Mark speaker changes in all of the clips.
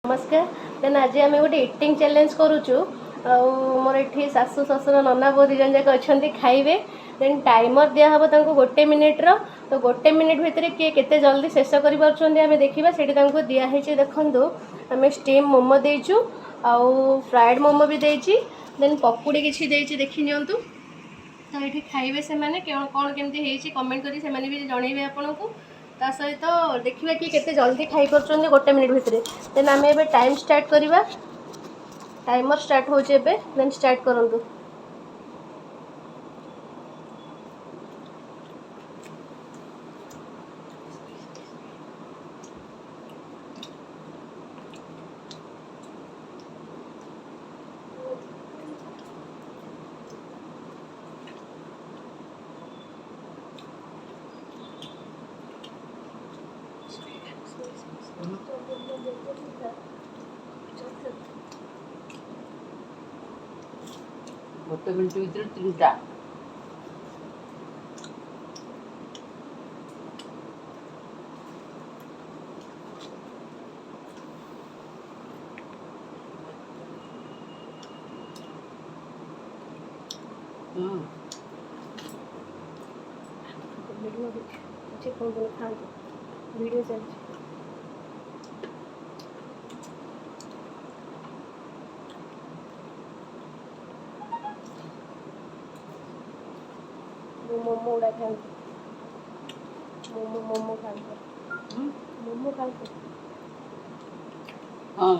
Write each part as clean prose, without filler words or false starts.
Speaker 1: नमस्कार देन आज आम गोटे इटिंग चैलेंज करुचु मोर ये शाशु शशुर नना बो दीजन जाक अच्छा खाइबे देन टाइमर दिहब गोटे मिनिट्र तो गोटे मिनिट भितर किए केते जल्दी शेष कर देखा से दिखाई देखु आम स्टीम मोमो देचु आउ फ्राइड मोमो भी देची देन पकुड़ी किसी देखी नियंतु तो ये खाइबे से माने कौन केमती कमेंट करी से माने भी जनइबे आपन को ता सहित देखा कि केते जल्दी खाई पार्छन गोटे मिनिट भितर देन आम ए टाइम स्टार्ट करवा टाइमर स्टार्ट हो देन स्टार्ट करंतु
Speaker 2: गोटे मिनट भर 3टा
Speaker 1: वीडियो चलती मोमो उड़ा खाते मोमो खाते मोमो खाते
Speaker 2: हाँ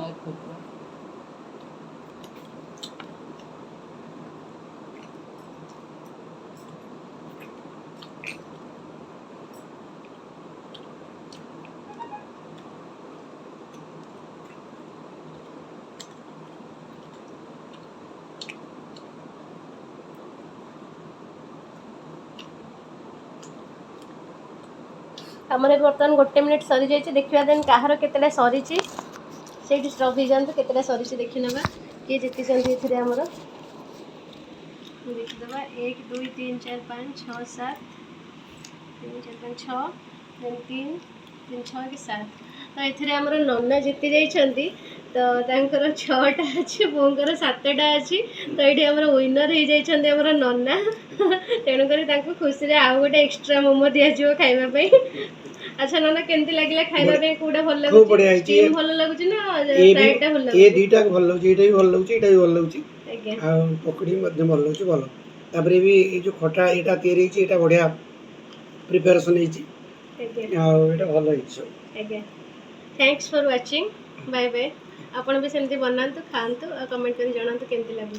Speaker 1: आमर बर्तमान गोटे मिनिट सरी जाइए देखा देन कहार केतेटा सरी से ट्रफी जातु केतेटा सरी देखी ना किए जीति आमर देखीदे 1 2 3 4 5 6 7 3 4 5 6 देन 3 3 6 कि 7 तो ये आमर नना जीति जाइए तो तांकर 6टा अच्छी बोंकर 7टा अच्छी तो ये आमर विनर हो जाइए आमर नना तेणुक खुशी आउ गोटे एक्सट्रा मोमो दिज्व खावाई। अच्छा नना केमती लगिला खाइबा पे कोडा भल लागु
Speaker 3: खूब बढ़िया
Speaker 1: स्टीम भल लागु ना फ्राइड भल लागु
Speaker 3: ये दीटा भल लागु एटा भी भल लागु एटा भी भल लागु
Speaker 1: आज्ञा
Speaker 3: आ पकड़ी मध्य भल लागु भल तापरे भी ये जो खटा एटा तयारी छि एटा बढ़िया प्रिपरेशन हे छि
Speaker 1: आज्ञा
Speaker 3: आ एटा भल हे छि
Speaker 1: आज्ञा thanks for watching bye bye आपण भी सेमती बनांतु खांतु आ कमेंट करी जणांतु केमती लागु।